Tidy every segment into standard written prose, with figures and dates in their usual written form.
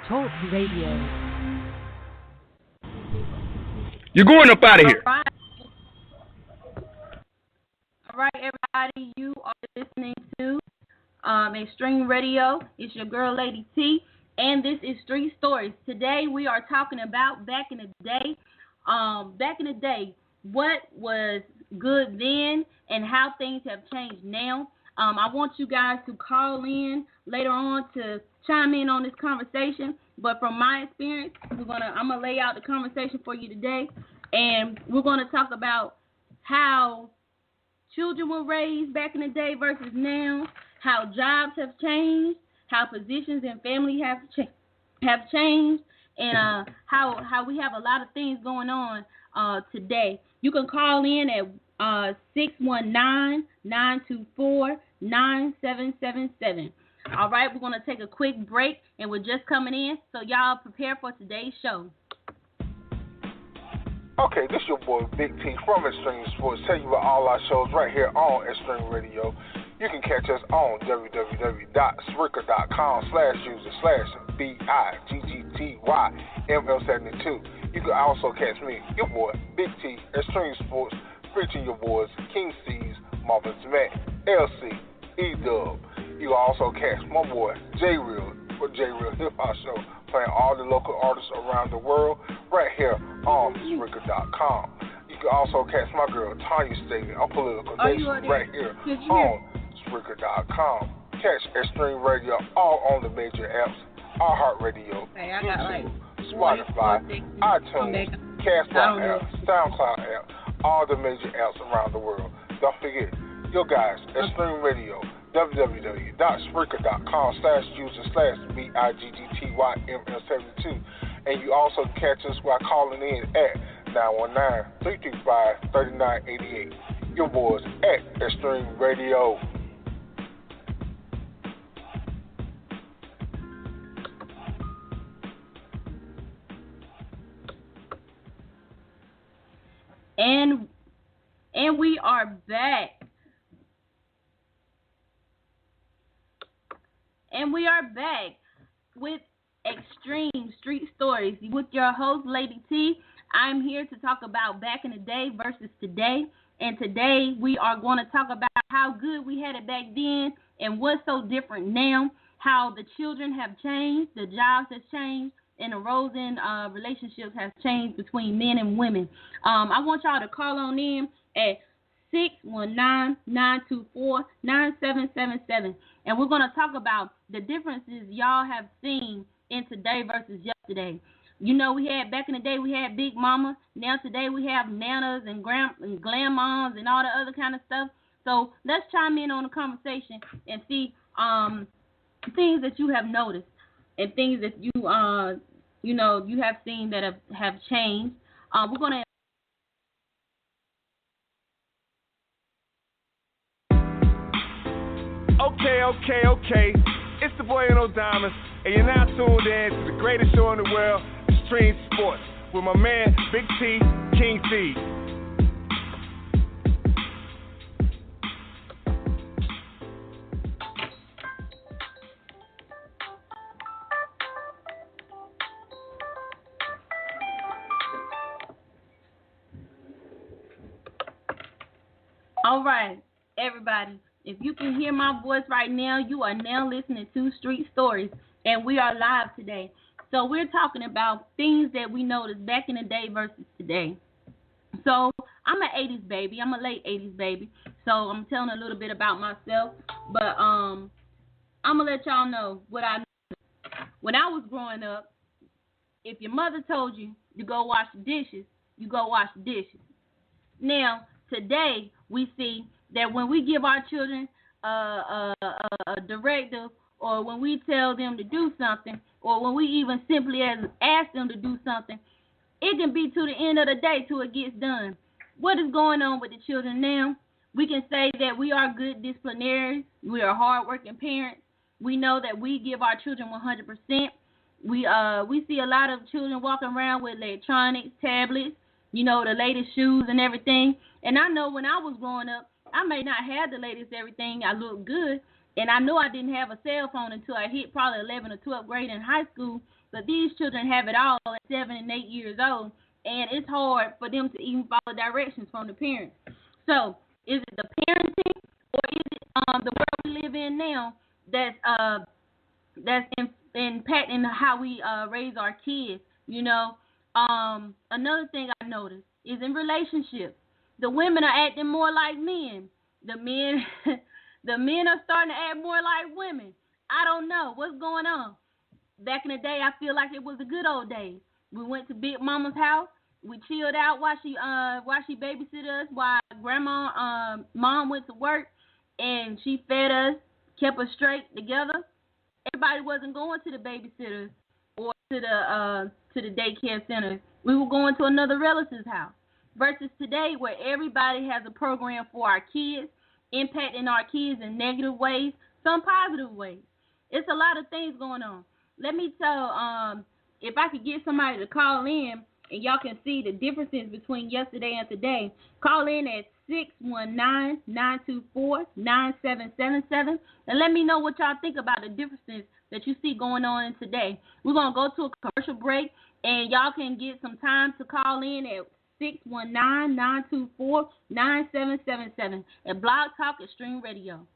Talk Radio. You're going up out of here. All right, everybody. You are listening to Extreme Radio. It's your girl, Lady T, and this is Street Stories. Today, we are talking about back in the day. What was good then and how things have changed now. I want you guys to call in later on to chime in on this conversation. But from my experience, I'm gonna lay out the conversation for you today, and we're gonna talk about how children were raised back in the day versus now, how jobs have changed, how positions in family have changed, and how we have a lot of things going on today. You can call in at 619-924-9777. All right, we're going to take a quick break, and we're just coming in, so y'all prepare for today's show. Okay, this your boy Big T from Extreme Sports. Tell you about all our shows right here on Extreme Radio. You can catch us on www.spreaker.com/user/BIGGTYML72. You can also catch me, your boy Big T, Extreme Sports, featuring your boys King C's, Marvin's Matt, LC, E-Dub. You can also catch my boy J-Real for J-Real Hip Hop Show, playing all the local artists around the world right here on Spreaker.com. You can also catch my girl Tanya Staley on Political Nation right here on Spreaker.com. Catch Extreme Radio all on the major apps: iHeartRadio, YouTube, Spotify, iTunes, Castbox app, SoundCloud app, all the major apps around the world. Don't forget, your guys, Extreme Radio, www.spreaker.com/user/BIGGTYML72. And you also catch us by calling in at 919-335-3988. Your boys at Extreme Radio. And we are back. And we are back with Extreme Street Stories with your host, Lady T. I'm here to talk about back in the day versus today. And today we are going to talk about how good we had it back then and what's so different now, how the children have changed, the jobs have changed, and the roles in relationships have changed between men and women. I want y'all to call on in at 619-924-9777. And we're going to talk about the differences y'all have seen in today versus yesterday. You know, back in the day, we had Big Mama. Now today we have nanas and grandmas and all the other kind of stuff. So let's chime in on the conversation and see things that you have noticed and things that you have seen that have changed. We're going to Okay. It's the boy No Diamonds, and you're now tuned in to the greatest show in the world, Extreme Sports, with my man Big T, King C. All right, everybody. If you can hear my voice right now, you are now listening to Street Stories, and we are live today. So we're talking about things that we noticed back in the day versus today. So I'm an 80s baby. I'm a late 80s baby. So I'm telling a little bit about myself. But I'm going to let y'all know what I noticed. When I was growing up, if your mother told you to go wash the dishes, you go wash the dishes. Now, today, we see that when we give our children a directive, or when we tell them to do something, or when we even simply ask them to do something, it can be to the end of the day till it gets done. What is going on with the children now? We can say that we are good disciplinarians. We are hardworking parents. We know that we give our children 100%. We see a lot of children walking around with electronics, tablets, the latest shoes and everything. And I know when I was growing up, I may not have the latest everything. I look good. And I know I didn't have a cell phone until I hit probably 11th or 12th grade in high school. But these children have it all at 7 and 8 years old, and it's hard for them to even follow directions from the parents. So, is it the parenting, or is it the world we live in now that's impacting how we raise our kids? You know, another thing I noticed is in relationships, the women are acting more like men. The men, the men are starting to act more like women. I don't know what's going on. Back in the day, I feel like it was the good old days. We went to Big Mama's house. We chilled out while she babysitted us, while mom went to work, and she fed us, kept us straight together. Everybody wasn't going to the babysitters or to the daycare centers. We were going to another relative's house. Versus today, where everybody has a program for our kids, impacting our kids in negative ways, some positive ways. It's a lot of things going on. Let me tell, if I could get somebody to call in and y'all can see the differences between yesterday and today, call in at 619-924-9777 and let me know what y'all think about the differences that you see going on in today. We're going to go to a commercial break, and y'all can get some time to call in at 619-924-9777 at Blog Talk Extreme Radio.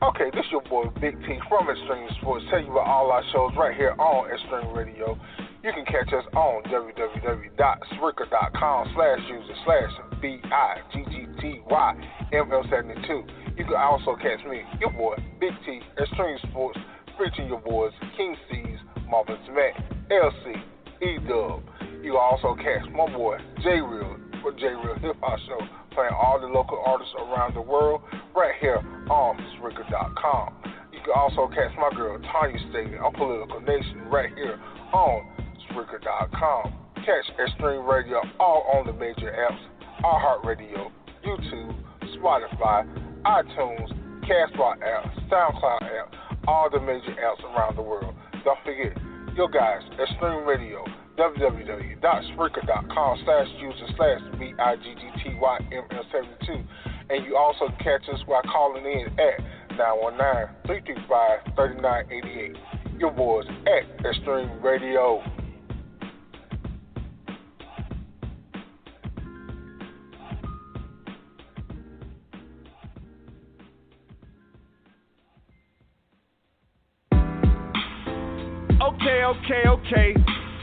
Okay, this your boy Big T from Extreme Sports. Tell you about all our shows right here on Extreme Radio. You can catch us on www.spreaker.com/user/BIGGTYML72. You can also catch me, your boy Big T, Extreme Sports, featuring your boys King C's, Marvin Matt, LC, E-Dub. You can also catch my boy J-Real for J-Real Hip Hop Show, playing all the local artists around the world right here on Spreaker.com. You can also catch my girl Tanya State on Political Nation right here on Spreaker.com. Catch Extreme Radio all on the major apps: iHeartRadio, YouTube, Spotify, iTunes, Castbox app, SoundCloud app, all the major apps around the world. Don't forget, your guys, Extreme Radio, www.spreaker.com/user/BIGGTYML72. And you also catch us while calling in at 919-335-3988. Your boys at Extreme Radio. Okay.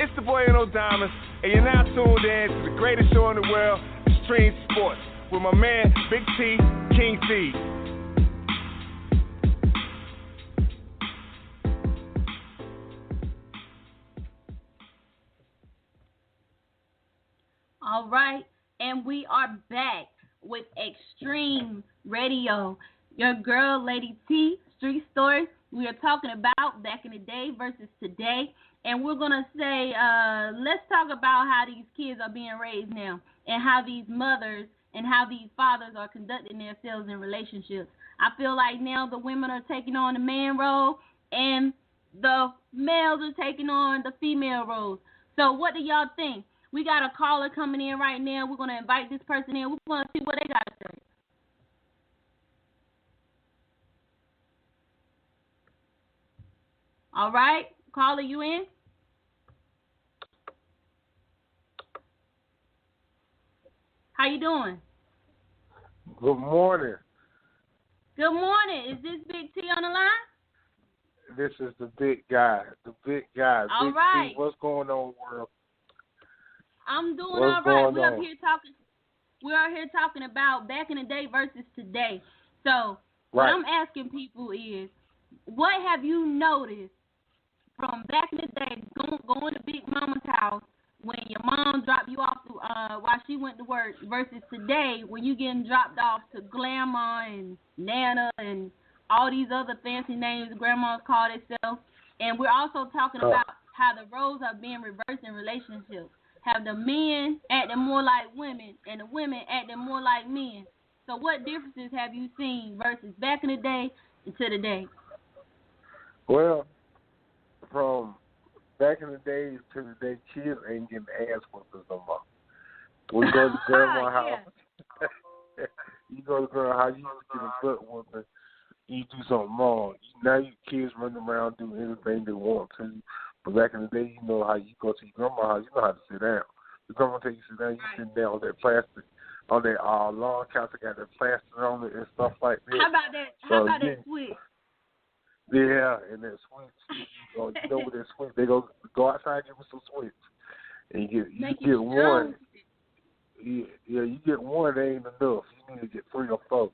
It's the boy No Diamonds, and you're now tuned in to the greatest show in the world, Extreme Sports, with my man Big T, King C. All right, and we are back with Extreme Radio. Your girl, Lady T, Street Stories. We are talking about back in the day versus today. And we're going to say, let's talk about how these kids are being raised now and how these mothers and how these fathers are conducting themselves in relationships. I feel like now the women are taking on the man role and the males are taking on the female roles. So what do y'all think? We got a caller coming in right now. We're going to invite this person in. We're going to see what they got to say. All right. Caller, you in? How you doing? Good morning. Good morning. Is this Big T on the line? This is the big guy. The big guy. All Big right. T, what's going on, world? I'm doing What's all right. going on? We're out here talking about back in the day versus today. So what Right. I'm asking people is, what have you noticed from back in the day, going to Big Mama's house when your mom dropped you off to, while she went to work, versus today when you getting dropped off to Grandma and Nana and all these other fancy names grandmas call themselves? And we're also talking about how the roles are being reversed in relationships. Have the men acting more like women and the women acting more like men. So what differences have you seen versus back in the day and to today? Well, from back in the days to today, kids ain't getting ass whoopers no more. We go to grandma's house. You go to grandma's house, you used to get a butt whooping you do something wrong. Now your kids run around do anything they want to. But back in the day, you know how you go to your grandma's house, you know how to sit down. Your grandma tell you to sit down, you sit down on that plastic, on that lawn couch that got that plastic on it and stuff like that. How about that? How about that switch? Yeah, and that switch. You know with that switch, they go outside, give us some switch, and you get one. Yeah, you get one. They ain't enough. You need to get 3 or 4,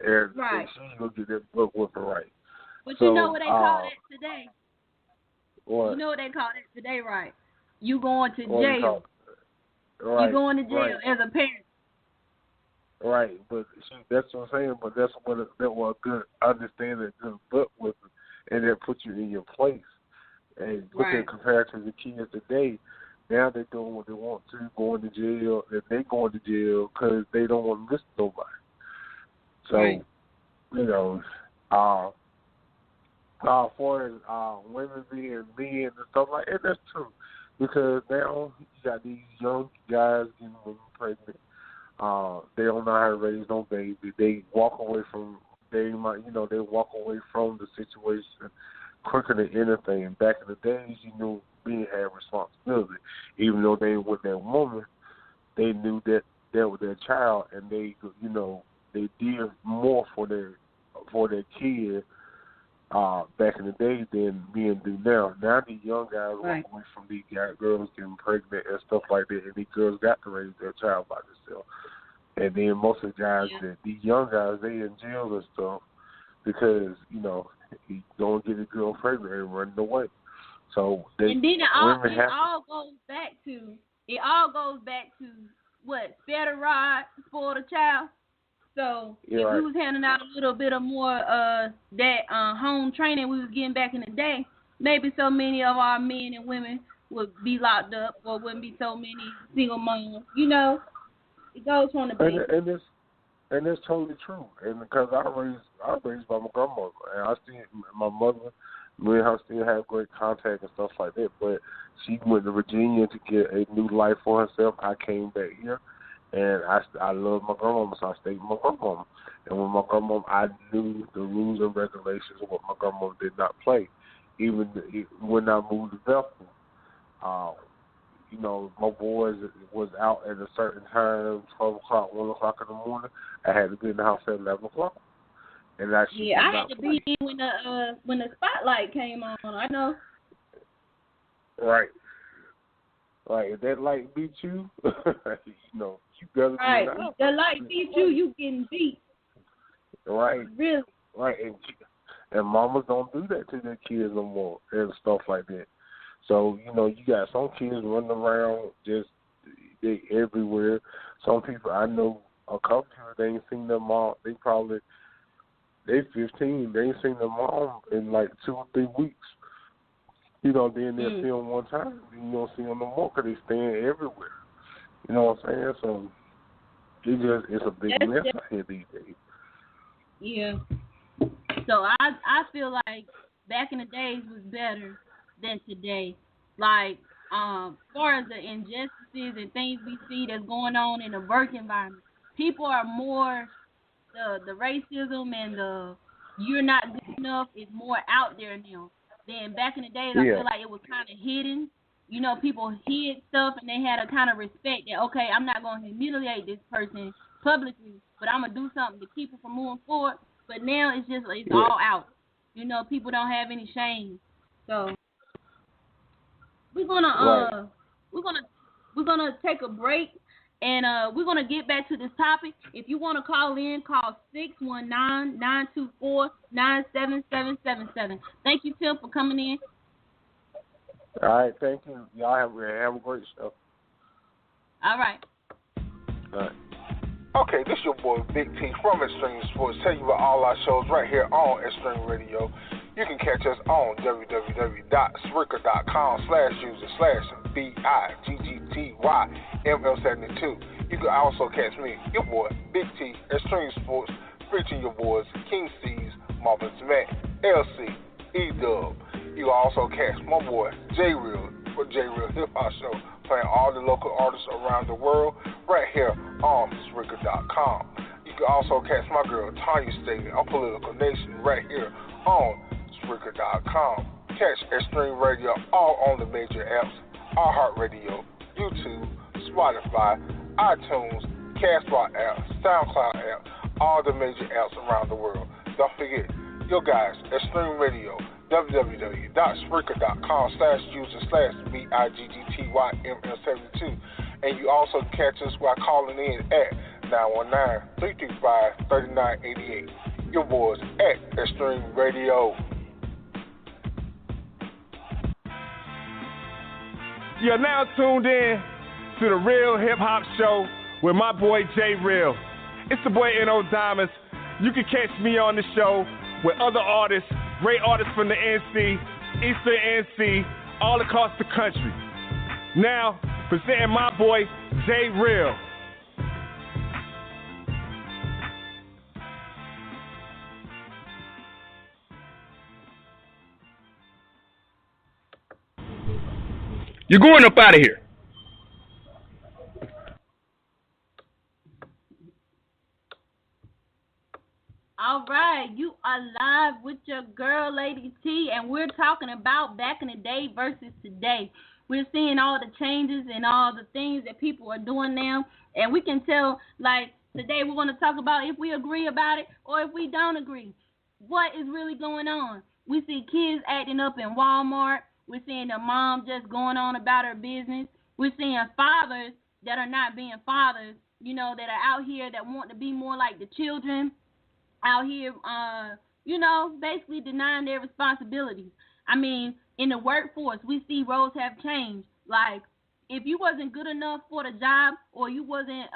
and make sure you go get that book whipping right. But so, you know what they call that today? What? You know what they call that today, right? You going to jail. Right. You going to jail as a parent. Right, but that's what I'm saying. But that's what that was good understanding, good book with, and that put you in your place. And look at compared to the kids today, now they're doing what they want to, going to jail, and they going to jail because they don't want to listen to nobody. So, you know, for women being men and stuff like that, that's true. Because now you got these young guys getting women pregnant. They don't know how to raise no baby. They walk away from they walk away from the situation quicker than anything. Back in the days, you knew men had responsibility. Even though they were with that woman, they knew that was their child, and they did more for their kid back in the day than men do now. Now these young guys walk away from these girls getting pregnant and stuff like that, and these girls got to raise their child by themselves. And then most of the guys, these young guys, they in jail and stuff because, you don't get a girl pregnant and running away. So and then it all goes back to what? Spare the rod, spoil the child. So if we was handing out a little bit of more that home training we was getting back in the day, maybe so many of our men and women would be locked up, or wouldn't be so many single moms. It goes from the base. And it's totally true. And because I was raised by my grandmother, and I still my mother, me and her still have great contact and stuff like that. But she went to Virginia to get a new life for herself. I came back here. And I love my grandmama, so I stayed with my grandmama. And with my grandmama, I knew the rules and regulations of what my grandmama did not play. Even when I moved to Bethel, my boys was out at a certain time, 12 o'clock, 1 o'clock in the morning. I had to be in the house at 11 o'clock. And I had to be in when the spotlight came on. I know. Right. Right, if that light beat you, you better be right. If the light beat you getting beat. Right. Really. Right, and mamas don't do that to their kids no more and stuff like that. So, you got some kids running around they everywhere. Some people, I know a couple people, they ain't seen their mom. They 15, they ain't seen their mom in like 2 or 3 weeks. Then they'll see them one time, and you don't see them no more because they stand everywhere. You know what I'm saying? So it's a big mess out here these days. Yeah. So I feel like back in the days was better than today. Like, as far as the injustices and things we see that's going on in the work environment, people are more the racism and the you're not good enough is more out there now. Then back in the days, I feel like it was kind of hidden. People hid stuff, and they had a kind of respect that, okay, I'm not going to humiliate this person publicly, but I'm going to do something to keep it from moving forward. But now it's all out. People don't have any shame. So we're gonna take a break, and we're gonna get back to this topic. If you want to call in, call 619-924-9777. Thank you, Tim, for coming in. All right, thank you. Y'all have a great show. All right. All right. Okay, this your boy Big T from Extreme Sports. Tell you about all our shows right here on Extreme Radio. You can catch us on www.spreaker.com/user/BIGGTYML72. You can also catch me, your boy Big T, Extreme Sports, featuring your boys King C's, Marvin Matt, LC, E-Dub. You can also catch my boy J-Real for J-Real Hip Hop Show, playing all the local artists around the world right here on Spreaker.com. You can also catch my girl Tanya Staley on Political Nation right here on Spreaker.com. Catch Extreme Radio all on the major apps, iHeartRadio, YouTube, Spotify, iTunes, Castbox app, SoundCloud app, all the major apps around the world. Don't forget, your guys, Extreme Radio, www.spreaker.com/user/BIGGTYMM72. And you also can catch us by calling in at 919-335-3988. Your boys at Extreme Radio. You're now tuned in to the Real Hip Hop Show with my boy J Real. It's the boy N.O. Diamonds. You can catch me on the show with other artists, great artists from the NC, Eastern NC, all across the country. Now, presenting my boy J Real. You're going up out of here. All right, you are live with your girl, Lady T, and we're talking about back in the day versus today. We're seeing all the changes and all the things that people are doing now, and we can tell, like, today we're going to talk about if we agree about it or if we don't agree. What is really going on? We see kids acting up in Walmart. We're seeing the mom just going on about her business. We're seeing fathers that are not being fathers, you know, that are out here that want to be more like the children, out here, you know, basically denying their responsibilities. I mean, in the workforce, we see roles have changed. Like, if you wasn't good enough for the job or you wasn't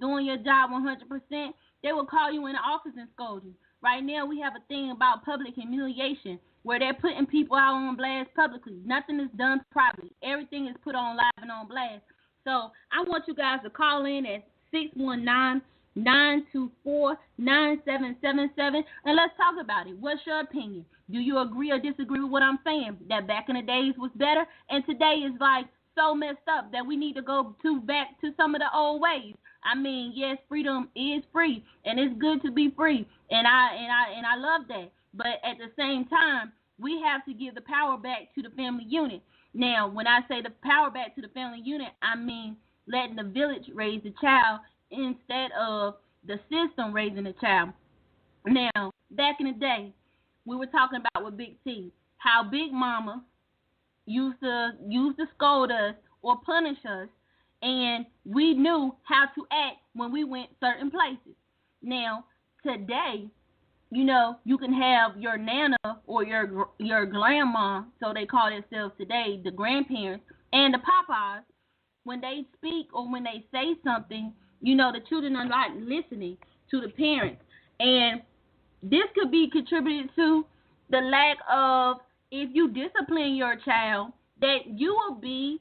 doing your job 100%, they will call you in the office and scold you. Right now, we have a thing about public humiliation where they're putting people out on blast publicly. Nothing is done privately. Everything is put on live and on blast. So I want you guys to call in at 619-924-9777, and let's talk about it. What's your opinion? Do you agree or disagree with what I'm saying? That back in the days was better, and today is like so messed up that we need to go back to some of the old ways. I mean, yes, freedom is free, and it's good to be free, and I love that. But at the same time, we have to give the power back to the family unit. Now, when I say the power back to the family unit, I mean letting the village raise the child instead of the system raising the child. Now, back in the day, we were talking about with Big T, how Big Mama used to scold us or punish us, and we knew how to act when we went certain places. Now, today, you know, you can have your nana or your grandma, so they call themselves today, the grandparents, and the papas, when they speak or when they say something, you know, the children are not listening to the parents. And this could be contributed to the lack of, if you discipline your child, that you will be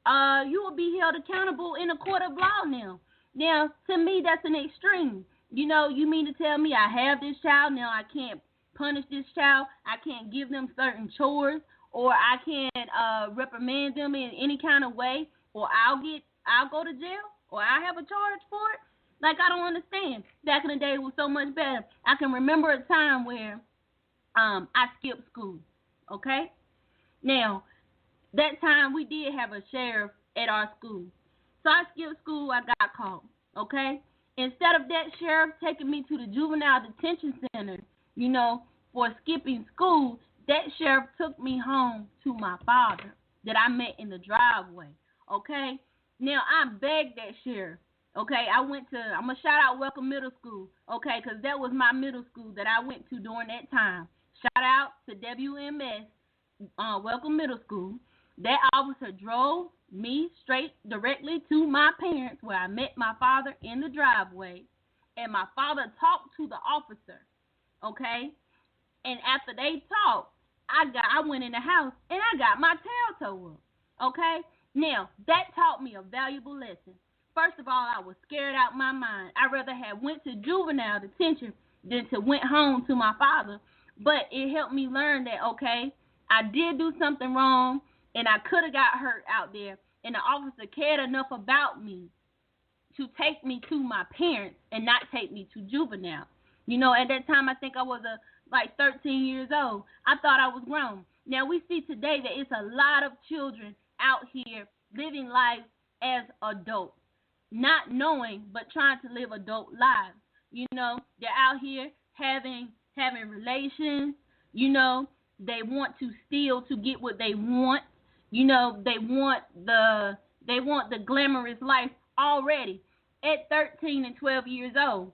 held accountable in a court of law now. Now, to me, that's an extreme. You know, you mean to tell me I have this child, now I can't punish this child, I can't give them certain chores, or I can't reprimand them in any kind of way, or I'll go to jail, or I have a charge for it? Like, I don't understand. Back in the day, it was so much better. I can remember a time where I skipped school, okay? Now, that time we did have a sheriff at our school. So I skipped school, I got caught, okay? Instead of that sheriff taking me to the juvenile detention center, you know, for skipping school, that sheriff took me home to my father that I met in the driveway, okay? Now, I begged that sheriff, okay? I'm going to shout out Welcome Middle School, okay, because that was my middle school that I went to during that time. Shout out to WMS, Welcome Middle School. That officer drove me straight directly to my parents where I met my father in the driveway, and my father talked to the officer, okay? And after they talked, I went in the house and I got my tail towed up, okay? Now, that taught me a valuable lesson. First of all, I was scared out my mind. I'd rather have went to juvenile detention than to went home to my father, but it helped me learn that, okay, I did do something wrong, and I could have got hurt out there, and the officer cared enough about me to take me to my parents and not take me to juvenile. You know, at that time, I think I was like 13 years old. I thought I was grown. Now, we see today that it's a lot of children out here living life as adults, not knowing but trying to live adult lives. You know, they're out here having relations. You know, they want to steal to get what they want. You know, they want the glamorous life already at 13 and 12 years old.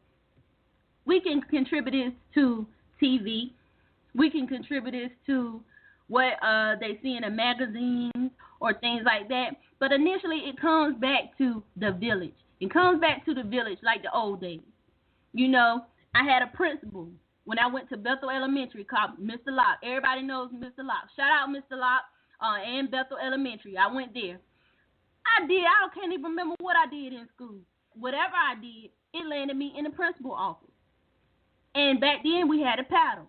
We can contribute this to TV. We can contribute this to what they see in the magazines or things like that. But initially, it comes back to the village. It comes back to the village like the old days. You know, I had a principal when I went to Bethel Elementary called Mr. Locke. Everybody knows Mr. Locke. Shout out Mr. Locke and Bethel Elementary. I went there. I can't even remember what I did in school. Whatever I did, it landed me in the principal office. And back then, we had a paddle.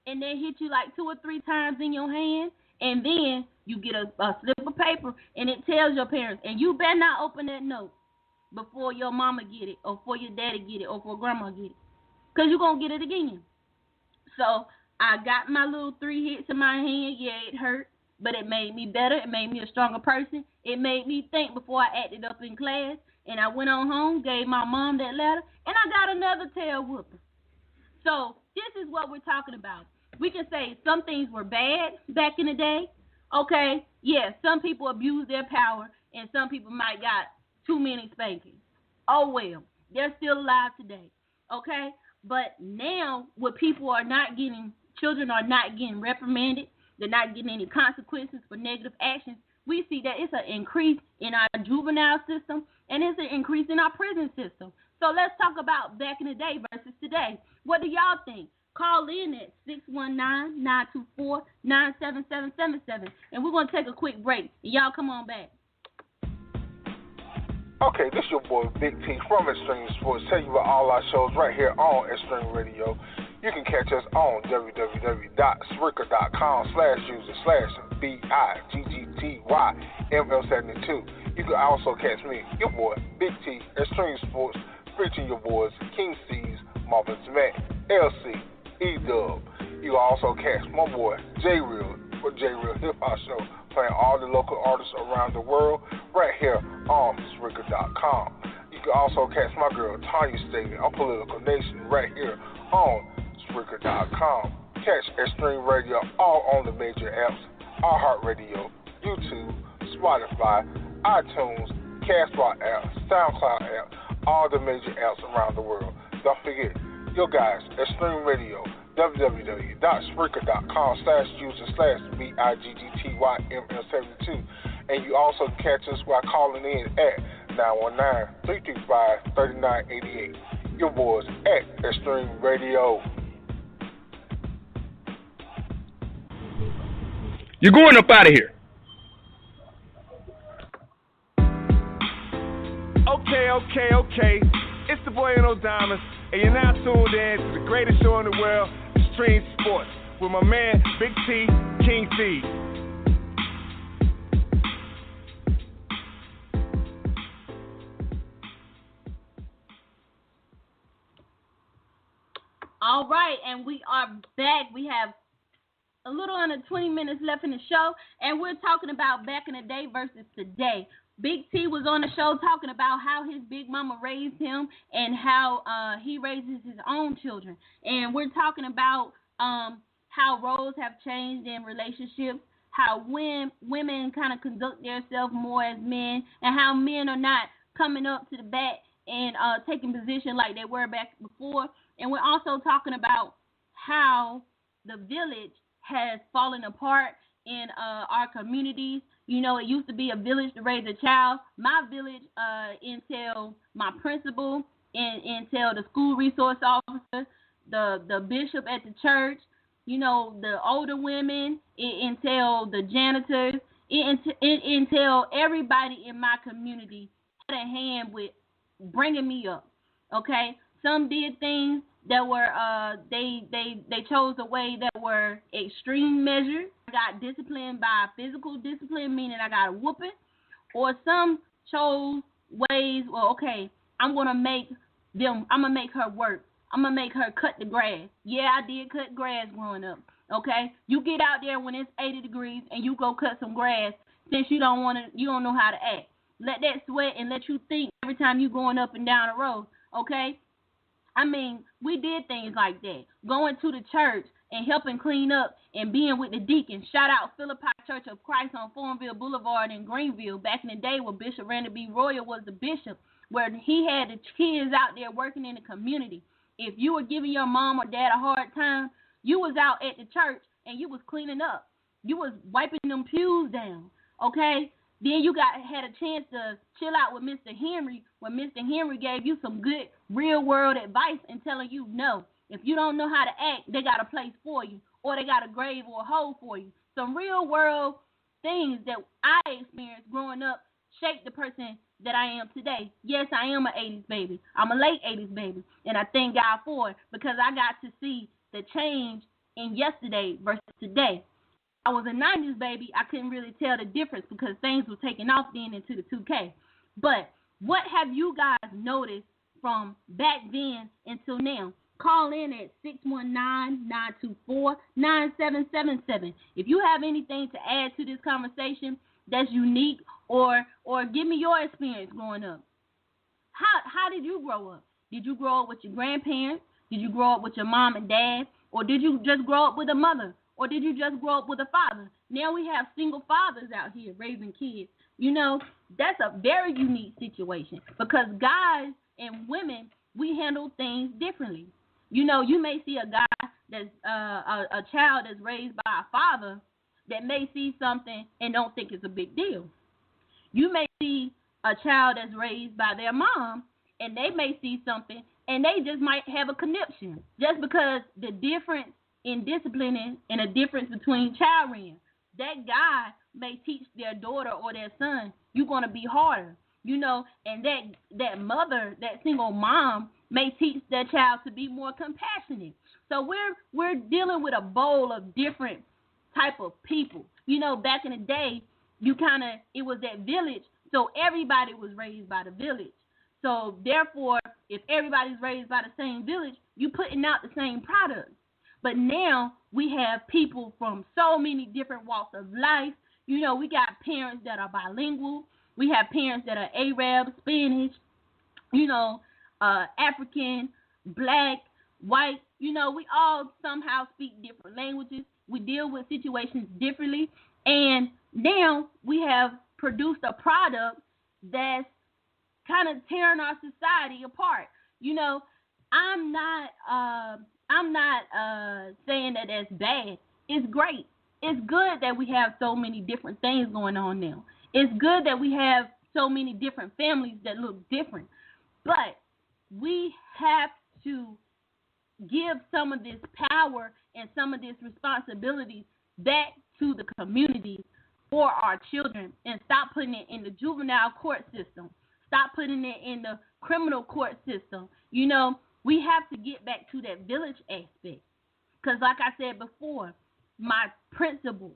And they hit you like 2 or 3 times in your hand, and then you get a slip of paper, and it tells your parents, and you better not open that note before your mama get it, or before your daddy get it, or before grandma get it, because you're going to get it again. So I got my little 3 hits in my hand. Yeah, it hurt, but it made me better. It made me a stronger person. It made me think before I acted up in class, and I went on home, gave my mom that letter, and I got another tail whooping. So this is what we're talking about. We can say some things were bad back in the day. Okay, yeah, some people abused their power, and some people might got too many spankings. Oh, well, they're still alive today. Okay, but now what people are not getting, children are not getting reprimanded. They're not getting any consequences for negative actions. We see that it's an increase in our juvenile system, and it's an increase in our prison system. So let's talk about back in the day versus today. What do y'all think? Call in at 619-924-97777. And we're going to take a quick break. Y'all come on back. Okay, this your boy Big T from Extreme Sports. Tell you about all our shows right here on Extreme Radio. You can catch us on www.spreaker.com/BIGGTYML72. You can also catch me, your boy Big T, Extreme Sports, featuring your boys King C's, Marvin Smack, LC, E-Dub. You can also catch my boy J Real for J Real Hip Hop Show, playing all the local artists around the world right here on Spreaker.com. You can also catch my girl Tanya Staley on Political Nation right here on Spreaker.com. Catch Extreme Radio all on the major apps: iHeartRadio, YouTube, Spotify, iTunes, Castbox app, SoundCloud app, all the major apps around the world. Don't forget, your guys, Extreme Radio, www.spreaker.com/user/BIGGTYML72. And you also can catch us by calling in at 919-335-3988. Your boys at Extreme Radio. You're going up out of here. Okay. It's the boy No Diamonds, and you're now tuned in to the greatest show in the world, Extreme Sports, with my man Big T, King C. All right, and we are back. We have a little under 20 minutes left in the show, and we're talking about back in the day versus today. Big T was on the show talking about how his big mama raised him and how he raises his own children. And we're talking about how roles have changed in relationships, how women kind of conduct themselves more as men, and how men are not coming up to the bat and taking position like they were back before. And we're also talking about how the village has fallen apart in our communities. You know, it used to be a village to raise a child. My village entailed my principal, entailed the school resource officer, the bishop at the church, you know, the older women. It entailed the janitors. It entailed everybody in my community had a hand with bringing me up. Okay, some did things that were they chose a way that were extreme measures. I got disciplined by physical discipline, meaning I got a whooping, or some chose ways. Well, okay, I'm gonna make her work. I'm gonna make her cut the grass. Yeah, I did cut grass growing up. Okay, you get out there when it's 80 degrees and you go cut some grass since you don't know how to act. Let that sweat and let you think every time you going up and down the road. Okay, I mean, we did things like that. Going to the church and helping clean up and being with the deacons. Shout out Philippi Church of Christ on Farmville Boulevard in Greenville. Back in the day where Bishop Randy B. Royal was the bishop, where he had the kids out there working in the community. If you were giving your mom or dad a hard time, you was out at the church and you was cleaning up. You was wiping them pews down, okay? Then you had a chance to chill out with Mr. Henry when Mr. Henry gave you some good real-world advice and telling you, no, if you don't know how to act, they got a place for you or they got a grave or a hole for you. Some real-world things that I experienced growing up shaped the person that I am today. Yes, I am an 80s baby. I'm a late 80s baby, and I thank God for it because I got to see the change in yesterday versus today. I was a 90s baby. I couldn't really tell the difference because things were taking off then into the 2K. But what have you guys noticed from back then until now? Call in at 619-924-9777. If you have anything to add to this conversation that's unique or give me your experience growing up. How did you grow up? Did you grow up with your grandparents? Did you grow up with your mom and dad? Or did you just grow up with a mother? Or did you just grow up with a father? Now we have single fathers out here raising kids. You know, that's a very unique situation because guys and women, we handle things differently. You know, you may see a guy that's a child that's raised by a father that may see something and don't think it's a big deal. You may see a child that's raised by their mom and they may see something and they just might have a conniption just because the difference in disciplining and a difference between child rearing. That guy may teach their daughter or their son, you're going to be harder, you know, and that mother, that single mom may teach their child to be more compassionate. So we're dealing with a bowl of different type of people. You know, back in the day, it was that village, so everybody was raised by the village. So therefore, if everybody's raised by the same village, you putting out the same product. But now we have people from so many different walks of life. You know, we got parents that are bilingual. We have parents that are Arab, Spanish, you know, African, black, white. You know, we all somehow speak different languages. We deal with situations differently. And now we have produced a product that's kind of tearing our society apart. You know, I'm not saying that that's bad. It's great. It's good that we have so many different things going on now. It's good that we have so many different families that look different. But we have to give some of this power and some of this responsibility back to the community for our children and stop putting it in the juvenile court system. Stop putting it in the criminal court system. You know, we have to get back to that village aspect. Because like I said before, my principal,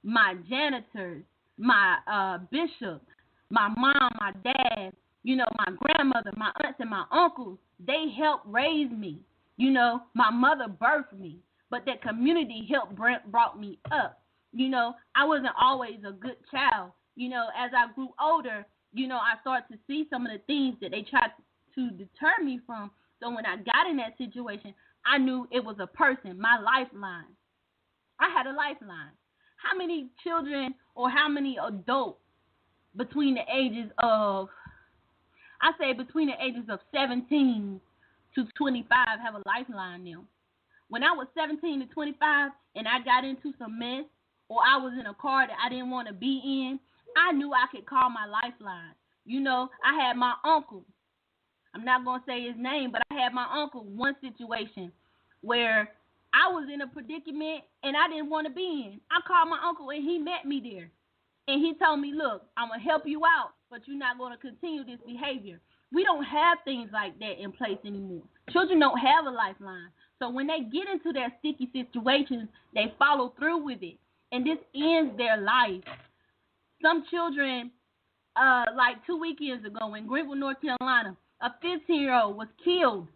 my janitors, my bishop, my mom, my dad, you know, my grandmother, my aunts, and my uncles, they helped raise me. You know, my mother birthed me, but that community helped brought me up. You know, I wasn't always a good child. You know, as I grew older, you know, I started to see some of the things that they tried to deter me from. So when I got in that situation, I knew it was a person, my lifeline. I had a lifeline. How many children or how many adults between the ages of 17 to 25 have a lifeline now? When I was 17 to 25 and I got into some mess or I was in a car that I didn't want to be in, I knew I could call my lifeline. You know, I had my uncle. I'm not going to say his name, but I had my uncle one situation where I was in a predicament and I didn't want to be in. I called my uncle and he met me there. And he told me, look, I'm going to help you out, but you're not going to continue this behavior. We don't have things like that in place anymore. Children don't have a lifeline. So when they get into their sticky situations, they follow through with it. And this ends their life. Some children like 2 weekends ago in Greenville, North Carolina, a 15-year-old was killed.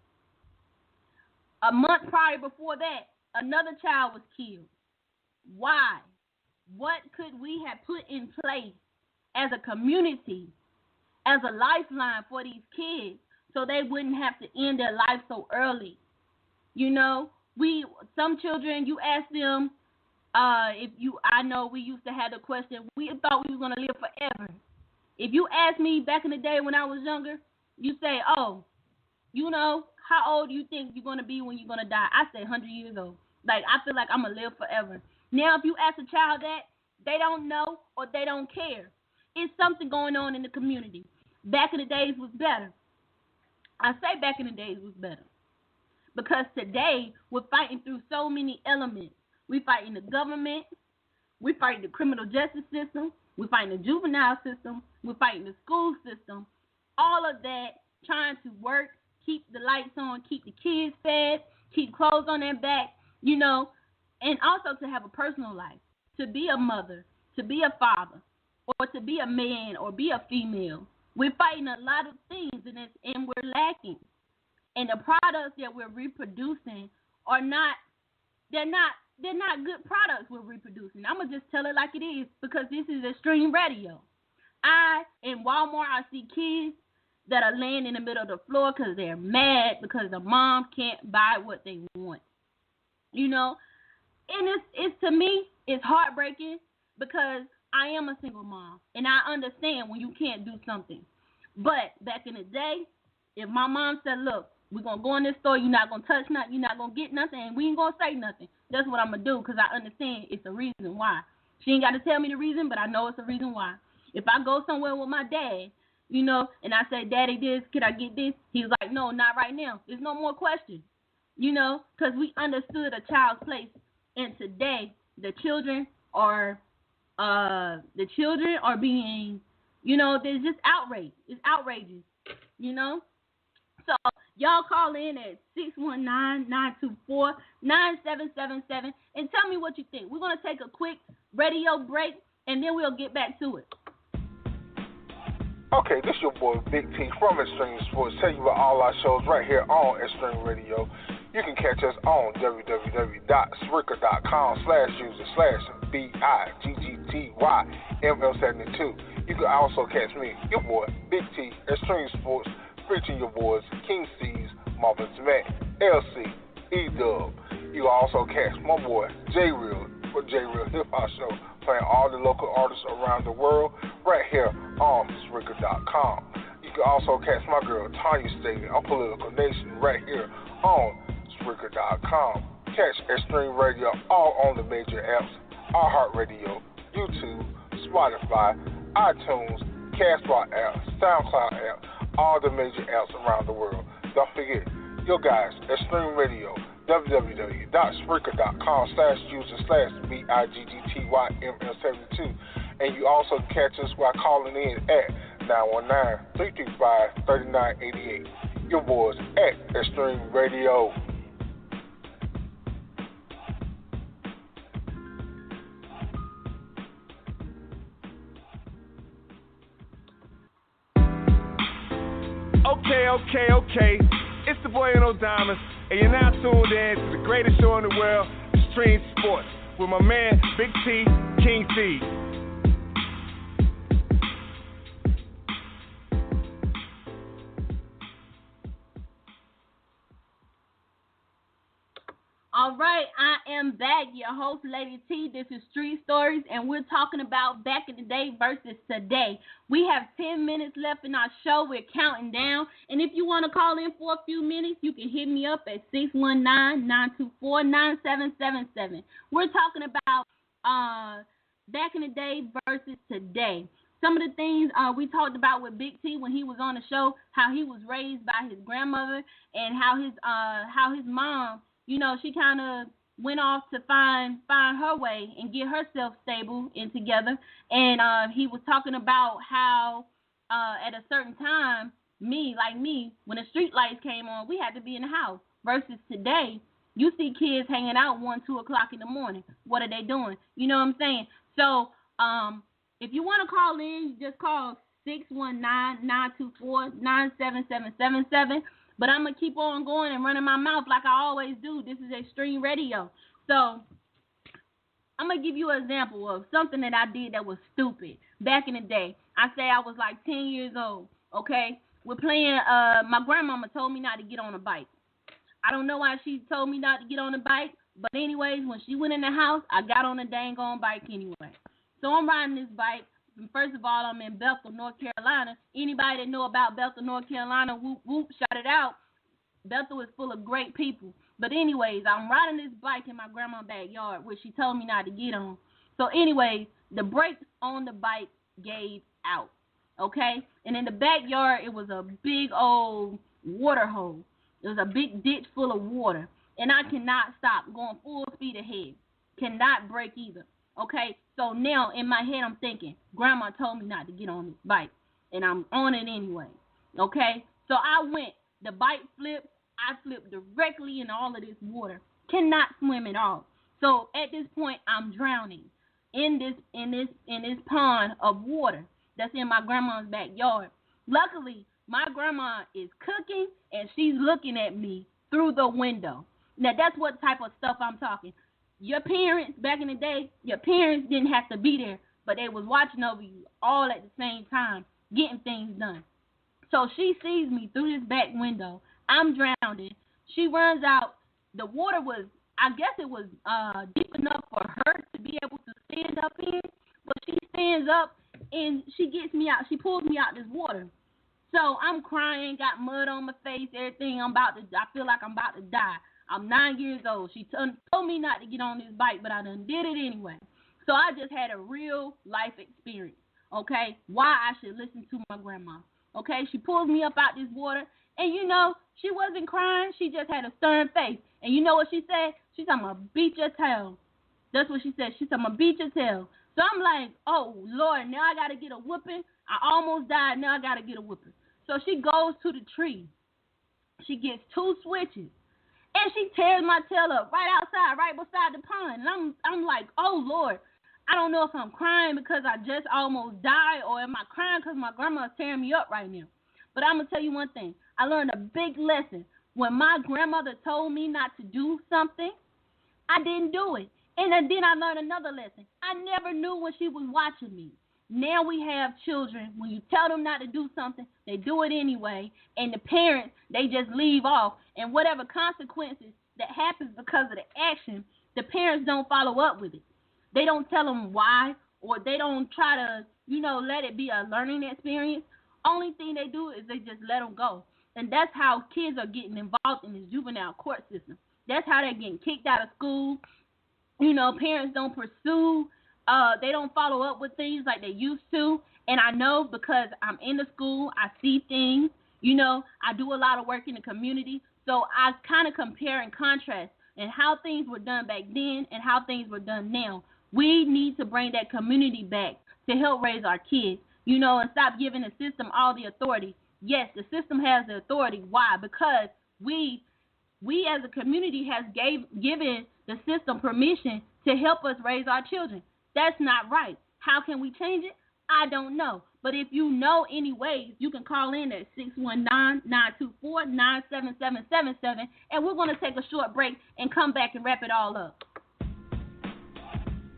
A month prior before that, another child was killed. Why? What could we have put in place as a community, as a lifeline for these kids so they wouldn't have to end their life so early? You know, some children, you ask them, I know we used to have the question, we thought we were going to live forever. If you ask me back in the day when I was younger, you say, oh, you know, how old do you think you're going to be when you're going to die? I say 100 years old. Like, I feel like I'm going to live forever. Now, if you ask a child that, they don't know or they don't care. It's something going on in the community. Back in the days was better. I say back in the days was better because today we're fighting through so many elements. We're fighting the government. We're fighting the criminal justice system. We're fighting the juvenile system. We're fighting the school system. All of that trying to work, keep the lights on, keep the kids fed, keep clothes on their back, you know, and also to have a personal life, to be a mother, to be a father, or to be a man or be a female. We're fighting a lot of things, and we're lacking. And the products that we're reproducing are not, they're not good products we're reproducing. I'm going to just tell it like it is because this is extreme radio. In Walmart, I see kids that are laying in the middle of the floor because they're mad because the mom can't buy what they want. You know, and it's to me, it's heartbreaking because I am a single mom, and I understand when you can't do something. But back in the day, if my mom said, look, we're going to go in this store, you're not going to touch nothing, you're not going to get nothing, and we ain't going to say nothing, that's what I'm going to do because I understand it's a reason why. She ain't got to tell me the reason, but I know it's a reason why. If I go somewhere with my dad, you know, and I say, Daddy, this, can I get this? He's like, no, not right now. There's no more questions, you know, because we understood a child's place. And today, the children are being, you know, there's just outrage. It's outrageous, you know. So y'all call in at 619-924-9777 and tell me what you think. We're going to take a quick radio break, and then we'll get back to it. Okay, this your boy Big T from Extreme Sports. Tell you about all our shows right here on Extreme Radio. You can catch us on www.spreaker.com/user/BIGGTYML72. You can also catch me, your boy Big T, Extreme Sports, featuring your boys King C's, Marvin Matt, LC, E-Dub. You can also catch my boy J Real for J Real Hip Hop Show, playing all the local artists around the world right here on Spreaker.com. You can also catch my girl Tanya Staley on Political Nation right here on Spreaker.com. Catch Extreme Radio all on the major apps: iHeartRadio, YouTube, Spotify, iTunes, Castbox app, SoundCloud app, all the major apps around the world. Don't forget, your guys, Extreme Radio, www.spreaker.com/user/BIGGTYML72. And you also catch us by calling in at 919-335-3988. Your boys at Extreme Radio. Okay. It's the boy No Diamonds, and you're now tuned in to the greatest show in the world, Extreme Sports, with my man Big T, King C. All right, I am back, your host, Lady T. This is Street Stories, and we're talking about back in the day versus today. We have 10 minutes left in our show. We're counting down, and if you want to call in for a few minutes, you can hit me up at 619-924-9777. We're talking about back in the day versus today. Some of the things we talked about with Big T when he was on the show, how he was raised by his grandmother, and how his mom, you know, she kind of went off to find her way and get herself stable and together. And he was talking about how at a certain time, me, when the street lights came on, we had to be in the house. Versus today, you see kids hanging out 1, 2 o'clock in the morning. What are they doing? You know what I'm saying? So if you want to call in, just call 619-924-97777. But I'm going to keep on going and running my mouth like I always do. This is Extreme Radio. So I'm going to give you an example of something that I did that was stupid back in the day. I say I was like 10 years old, okay? We're playing, my grandmama told me not to get on a bike. I don't know why she told me not to get on a bike, but anyways, when she went in the house, I got on a dang on bike anyway. So I'm riding this bike. First of all, I'm in Bethel, North Carolina. Anybody that know about Bethel, North Carolina, whoop, whoop, shout it out. Bethel is full of great people. But anyways, I'm riding this bike in my grandma's backyard, which she told me not to get on. So anyways, the brakes on the bike gave out, okay? And in the backyard, it was a big old water hole. It was a big ditch full of water. And I cannot stop going full speed ahead. Cannot brake either, okay? So now in my head, I'm thinking, Grandma told me not to get on this bike. And I'm on it anyway, okay? So I went. The bike flipped. I flipped directly in all of this water. Cannot swim at all. So at this point, I'm drowning in this pond of water that's in my grandma's backyard. Luckily, my grandma is cooking and she's looking at me through the window. Now that's what type of stuff I'm talking. Your parents back in the day, your parents didn't have to be there, but they was watching over you all at the same time, getting things done. So she sees me through this back window. I'm drowning. She runs out. The water was, I guess it was deep enough for her to be able to stand up in. But she stands up and she gets me out. She pulls me out this water. So I'm crying, got mud on my face, everything. I feel like I'm about to die. I'm 9 years old. She told me not to get on this bike, but I done did it anyway. So I just had a real life experience, okay, why I should listen to my grandma. Okay, she pulls me up out this water. And, you know, she wasn't crying. She just had a stern face. And you know what she said? She said, I'm going to beat your tail. That's what she said. She said, I'm going to beat your tail. So I'm like, oh, Lord, now I got to get a whooping. I almost died. Now I got to get a whooping. So she goes to the tree. She gets 2 switches. And she tears my tail up right outside, right beside the pond. And I'm like, oh, Lord, I don't know if I'm crying because I just almost died or am I crying because my grandma is tearing me up right now. But I'm going to tell you one thing. I learned a big lesson. When my grandmother told me not to do something, I didn't do it. And then I learned another lesson. I never knew when she was watching me. Now we have children. When you tell them not to do something, they do it anyway. And the parents, they just leave off. And whatever consequences that happens because of the action, the parents don't follow up with it. They don't tell them why, or they don't try to, let it be a learning experience. Only thing they do is they just let them go. And that's how kids are getting involved in this juvenile court system. That's how they're getting kicked out of school. Parents don't pursue. They don't follow up with things like they used to. And I know because I'm in the school, I see things. I do a lot of work in the community. So I kind of compare and contrast and how things were done back then and how things were done now. We need to bring that community back to help raise our kids, and stop giving the system all the authority. Yes, the system has the authority. Why? Because we as a community has given the system permission to help us raise our children. That's not right. How can we change it? I don't know. But if you know any ways, you can call in at 619-924-97777, and we're going to take a short break and come back and wrap it all up.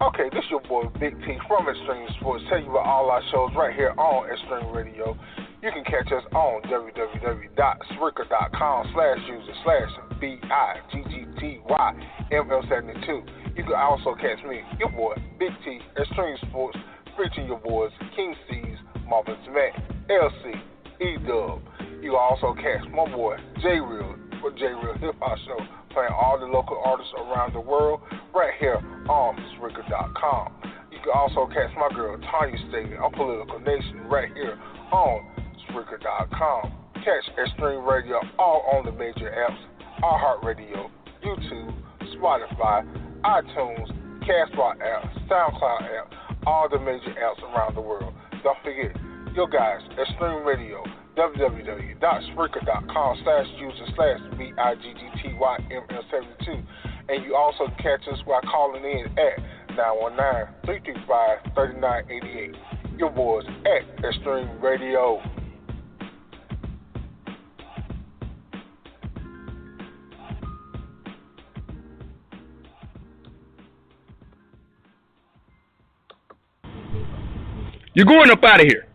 Okay, this your boy Big T from Extreme Sports. Tell you about all our shows right here on Extreme Radio. You can catch us on www.spreaker.com/user/BIGGTYML72. You can also catch me, your boy Big T, Extreme Sports, featuring your boys King C's, Marvin Smack, LC, E-Dub. You can also catch my boy J Real for J Real Hip Hop Show, playing all the local artists around the world right here on Spreaker.com. You can also catch my girl Tanya Staley on Political Nation right here on Spreaker.com. Catch Extreme Radio all on the major apps: iHeartRadio, YouTube, Spotify, iTunes, Castbox app, SoundCloud app, all the major apps around the world. Don't forget, your guys, Extreme Radio, www.spreaker.com/user/BIGGTYML72. And you also can catch us by calling in at 919-335-3988. Your boys at Extreme Radio. You're going up out of here.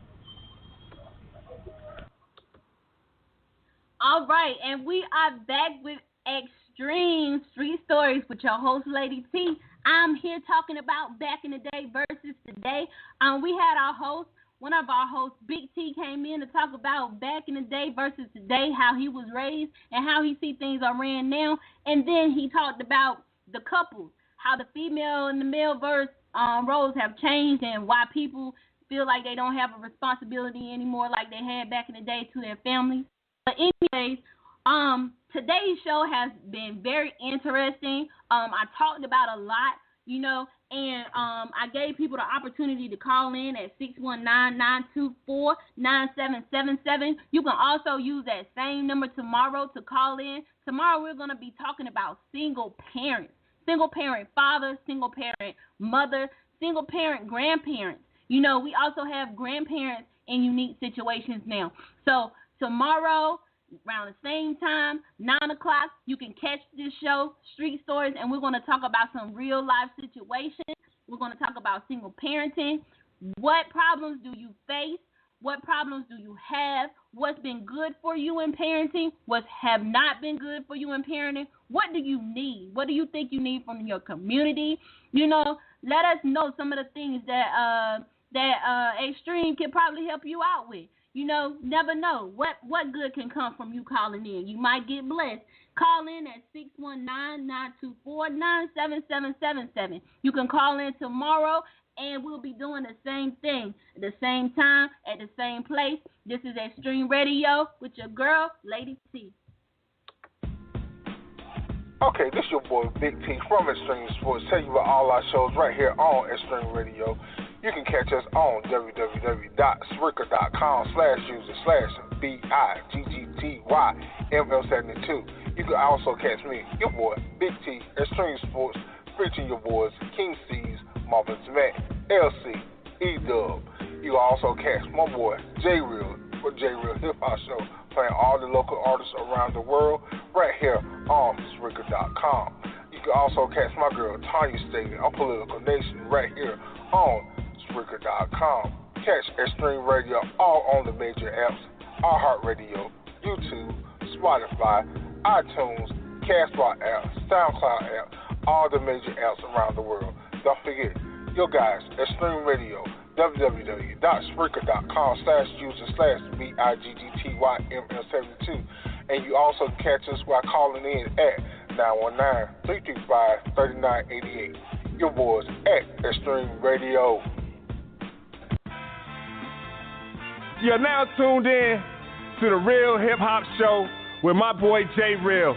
All right, and we are back with Extreme Street Stories with your host, Lady T. I'm here talking about back in the day versus today. We had our host, one of our hosts, Big T, came in to talk about back in the day versus today, how he was raised and how he see things are ran now. And then he talked about the couples, how the female and the male verse roles have changed and why people feel like they don't have a responsibility anymore like they had back in the day to their families. But anyways, today's show has been very interesting. I talked about a lot, you know, and I gave people the opportunity to call in at 619-924-9777. You can also use that same number tomorrow to call in. Tomorrow we're going to be talking about single parents, single parent father, single parent mother, single parent grandparents. You know, we also have grandparents in unique situations now. So tomorrow, around the same time, 9 o'clock, you can catch this show, Street Stories, and we're going to talk about some real-life situations. We're going to talk about single parenting. What problems do you face? What problems do you have? What's been good for you in parenting? What have not been good for you in parenting? What do you need? What do you think you need from your community? You know, let us know some of the things that Extreme can probably help you out with. You know, never know what good can come from you calling in. You might get blessed. Call in at 619-924-9777. You can call in tomorrow, and we'll be doing the same thing at the same time, at the same place. This is Extreme Radio with your girl, Lady T. Okay, this your boy Big T from Extreme Sports. Tell you about all our shows right here on Extreme Radio. You can catch us on www.spreaker.com/user/BIGGTYML72. You can also catch me, your boy Big T, Extreme Sports, featuring your boys King C's, Marvin Matt, LC, E-Dub. You can also catch my boy J Real for J Real Hip Hop Show, playing all the local artists around the world right here on Spreaker.com. You can also catch my girl Tanya Staley on Political Nation right here on Spreaker.com. Catch Extreme Radio all on the major apps: iHeartRadio, YouTube, Spotify, iTunes, Castbox app, SoundCloud app, all the major apps around the world. Don't forget, your guys, Extreme Radio, www.spreaker.com/user/BIGGTYML72. And you also catch us by calling in at 919-335-3988. Your boys at Extreme Radio. You're now tuned in to the Real Hip Hop Show with my boy J Real.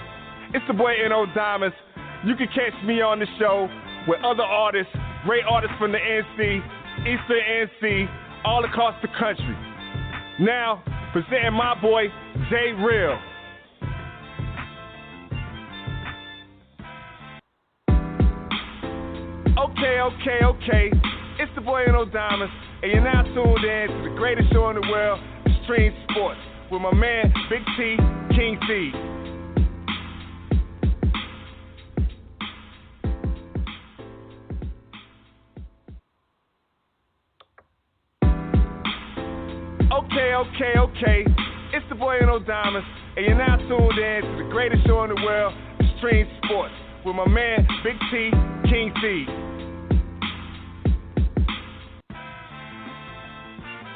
It's the boy N.O. Diamonds. You can catch me on the show with other artists, great artists from the NC, Eastern NC, all across the country. Now, presenting my boy J Real. Okay. It's the boy N.O. Diamonds, and you're now tuned in to the greatest show in the world, Extreme Sports, with my man Big T, King C. Okay. It's the boy N.O. Diamonds, and you're now tuned in to the greatest show in the world, Extreme Sports, with my man Big T, King C.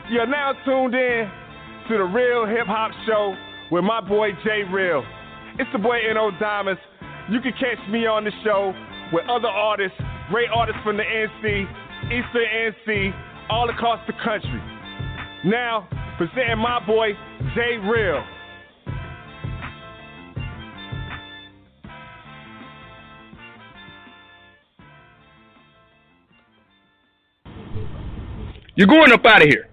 You're now tuned in to the Real Hip Hop Show with my boy J Real. It's the boy N.O. Diamonds. You can catch me on the show with other artists, great artists from the NC, Eastern NC, all across the country. Now, presenting my boy J Real. You're going up out of here.